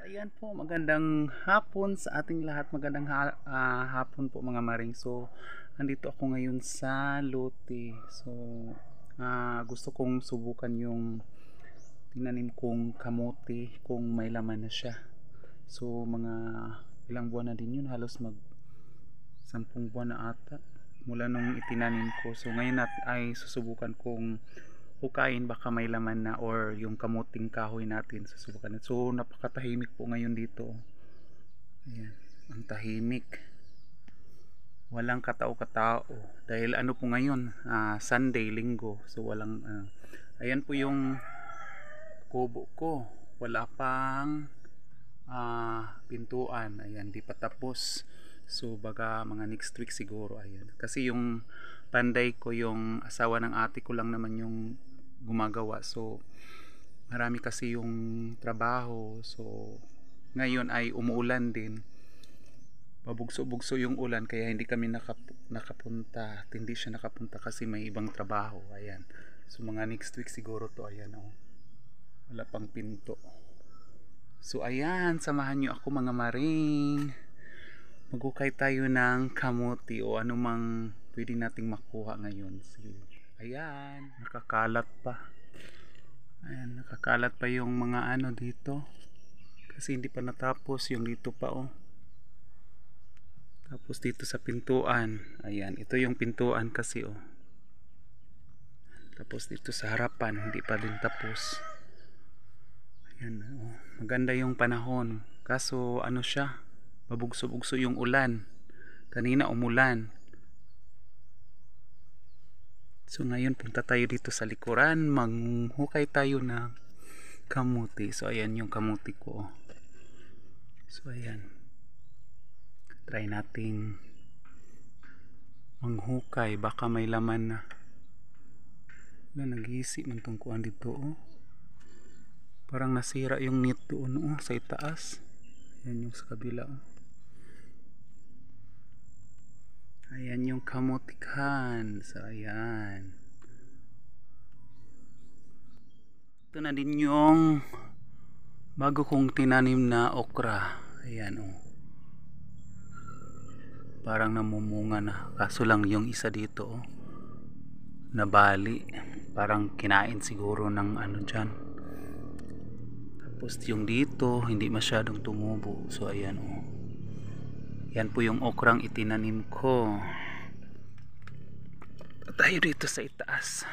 Ayan po, magandang hapon sa ating lahat. Magandang hapon po mga maring. So, andito ako ngayon sa lote. So, gusto kong subukan yung tinanim kong kamote kung may laman na siya. So, mga ilang buwan na din yun. Halos mag 10 buwan na ata mula nung itinanim ko. So, ngayon ay susubukan kong hukain, baka may laman na, or yung kamuting kahoy natin susubukan. So napakatahimik po ngayon dito. Ayan, ang tahimik, walang katao-katao dahil ano po ngayon, Sunday, linggo. So walang ayan po yung kubo ko, wala pang pintuan. Ayan, di pa tapos. So baga mga next week siguro. Ayan, kasi yung panday ko, yung asawa ng ate ko lang naman yung gumagawa. So marami kasi yung trabaho. So ngayon ay umuulan din, pabugso-bugso yung ulan, kaya hindi kami nakapunta. At hindi siya nakapunta kasi may ibang trabaho. Ayan, so mga next week siguro to. Ayan, oh, wala pang pinto. So ayan, samahan nyo ako mga maring. Magukay tayo ng kamuti o anumang pwede nating makuha ngayon. Sige. Ayan, nakakalat pa. Ayan, nakakalat pa yung mga ano dito. Kasi hindi pa natapos yung dito pa, oh. Tapos dito sa pintuan. Ayan, ito yung pintuan kasi, oh. Tapos dito sa harapan, hindi pa din tapos. Ayan, oh. Maganda yung panahon. Kaso ano siya, mabugso-bugso yung ulan. Kanina umulan. So ngayon punta tayo dito sa likuran, manghukay tayo ng kamuti. So ayan yung kamuti ko. So ayan, try nating manghukay, baka may laman na. Nag-iisi man tong kuan dito, oh. Parang nasira yung net doon, oh, sa itaas. Ayan yung sa kabila, oh. Ayan yung kamutikan. So ayan, ito na din yung bago kong tinanim na okra. Ayan, oh, parang namumunga na. Kaso lang yung isa dito, oh, nabali. Parang kinain siguro ng ano dyan. Tapos yung dito hindi masyadong tumubo. So ayan, oh, yan po yung okrang itinanim ko. Tayo dito sa itaas.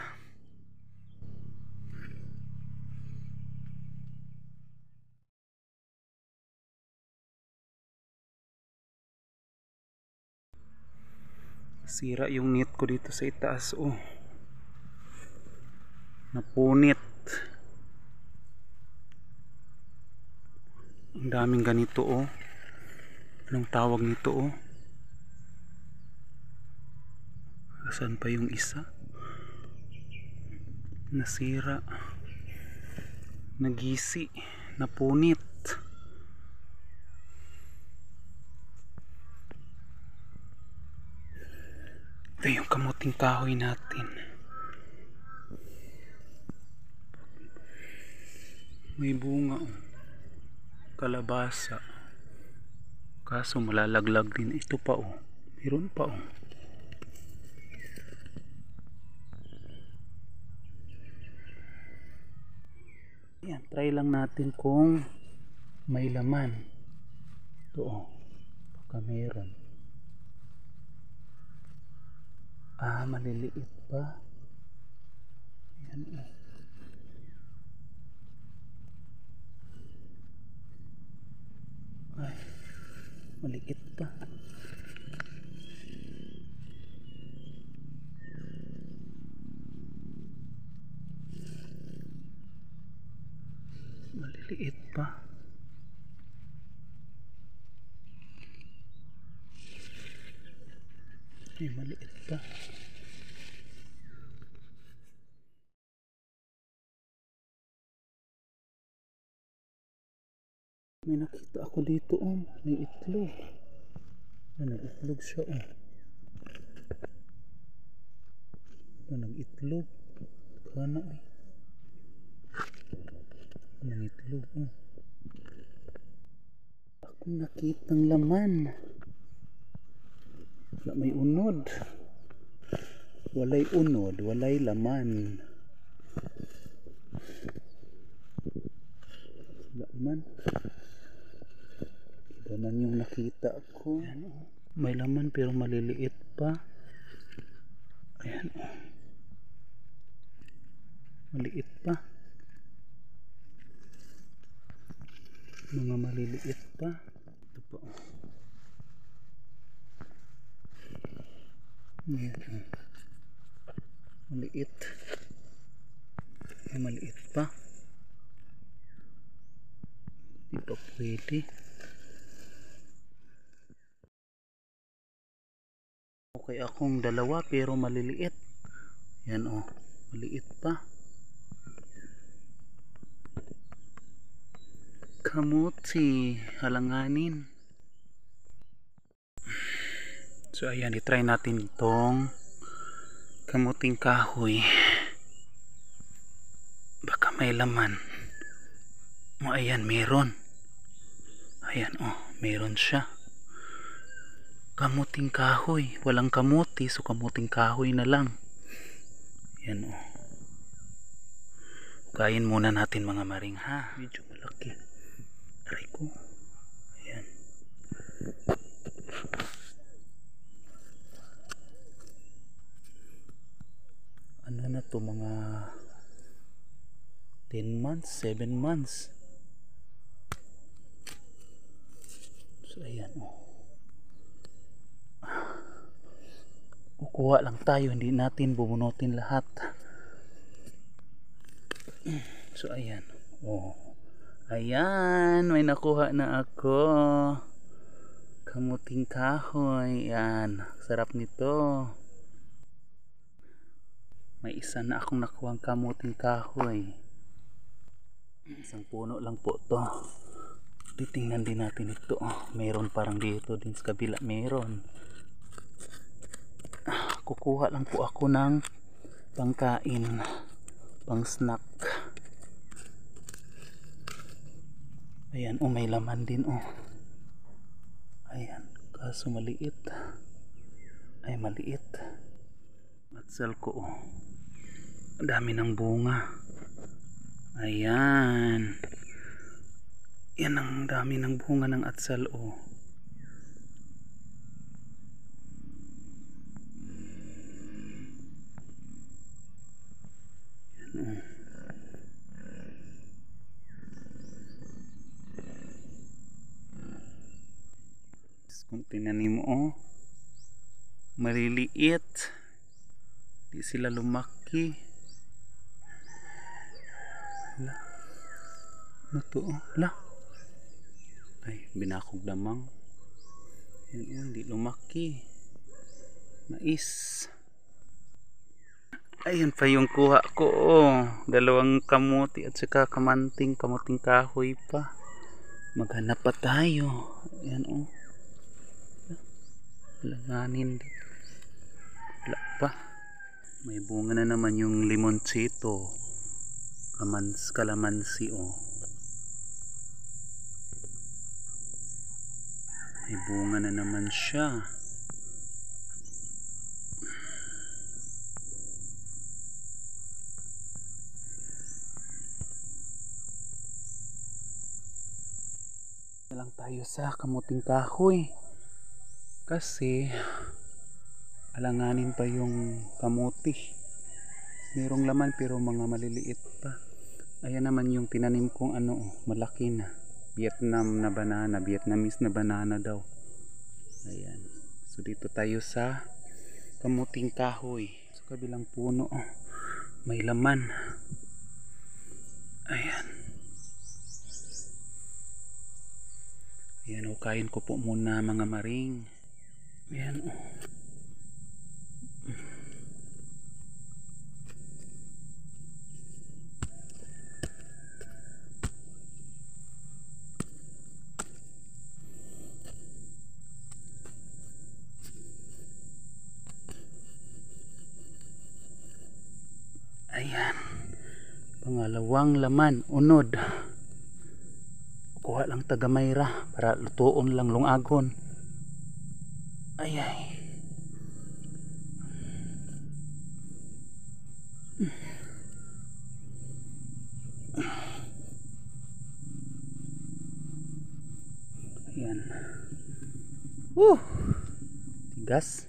Sira yung net ko dito sa itaas, oh. Napunit. Ang daming ganito, oh. Anong tawag nito, oh? Asan pa yung isa? Nasira. Nagisi. Napunit. Ito yung kamuting kahoy natin. May bunga, oh. Kalabasa. Kaso malalaglag din. Ito pa, oh. Meron pa, oh. Yan, try lang natin kung may laman. Ito, oh. Baka meron. Maliliit pa. Yan, oh. Ay, maliit pa. Maliliit pa. Ay, maliit pa. May nakita ako dito may itlog. Nag-itlog siya nag-itlog. Kana nag-itlog Akong nakitang laman. Wala may unod. Walay unod, walay laman. Wala man. Iba man yung nakita ko. May laman pero maliliit pa. Ayan maliit pa. Mga maliliit pa. Ito pa Ayan maliit. Maliit pa. Di pa pwede. Okay akong dalawa pero maliliit. Yan maliit pa. Kamuti, halanganin. So ayan, i-try natin itong kamuting kahoy. Baka may laman. Ayan, meron. Ayan meron siya. Kamuting kahoy. Walang kamuti, so kamuting kahoy na lang. Ayan Kain muna natin mga maring ha. Medyo malaki. Aray ko. Ayan. Ano na to, mga 10 months, 7 months. So ayan kukuha lang tayo, hindi natin bubunutin lahat. So ayan ayan, may nakuha na ako. Kamuting kahoy. Yan, sarap nito. May isa na akong nakuhang kamuting kahoy. Isang puno lang po to. Titingnan din natin ito. Meron parang dito din sa kabila. Meron. Kukuha lang po ako ng pangkain, pang snack. Ayan may laman din ayan, kaso maliit. Ay maliit. Atsal ko ang dami ng bunga. Ayan, yan ang dami ng bunga ng atsal yan kung tinanim mo maliliit, di sila lumaki. Ano to ay binakog lamang. Yan di lumaki. Mais. Ayun pa yung kuha ko dalawang kamuti at saka kamuting kahoy pa. Maghanap pa tayo. Ayan langanin din. Wala pa. May bunga na naman yung limoncito. Kalamansi may bunga na naman siya. Lang tayo sa kamuting kahoy kasi alanganin pa yung kamuti. Merong laman pero mga maliliit pa. Ayan naman yung tinanim kong malaki na Vietnam na banana, Vietnamese na banana daw. Ayan, so dito tayo sa kamuting kahoy sa kabilang puno may laman. Ayan. Ayan kain ko po muna mga maring. Ayan Ayan. Pangalawang laman, unod. Kuha lang tagamayra para lutuon lang lungagon. Ayay. Ayan. Tigas.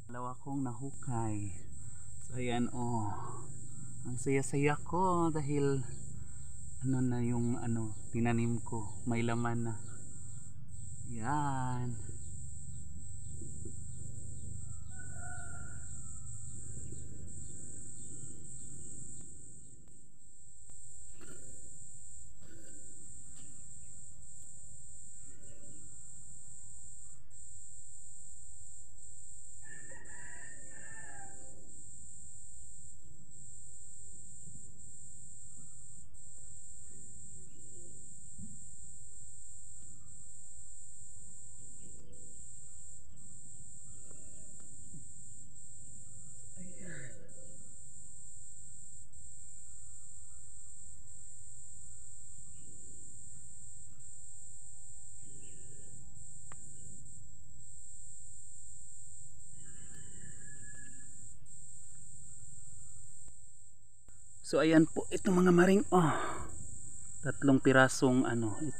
Dalawa kong nahukay. So ayan ang saya-saya ko dahil ano na yung tinanim ko, may laman na. Yan. So ayan po itong mga maring tatlong pirasong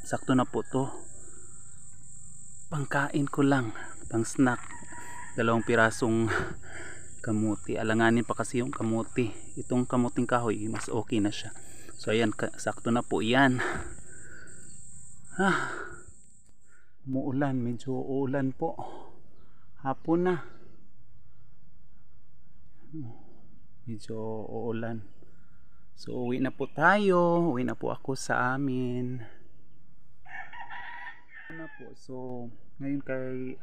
sakto na po to. Pangkain ko lang, pang snack. Dalawang pirasong kamuti. Alanganin pa kasi yung kamuti. Itong kamuting kahoy mas okay na siya. So ayan, sakto na po yan. Umuulan, medyo uulan po. Hapon na. Medyo uulan. So uwi na po tayo. Uwi na po ako sa amin. So ngayon kay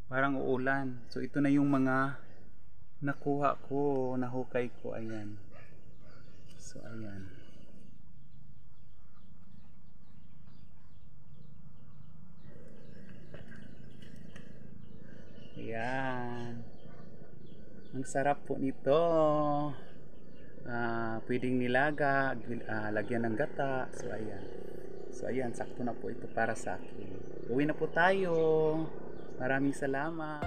parang uulan. So ito na yung mga nakuha ko, nahukay ko. Ayan. So ayan. Ayan. Ang sarap po nito. Pwedeng nilaga, lagyan ng gata. So ayan. So ayan, sakto na po ito para sa akin. Uwi na po tayo. Maraming salamat.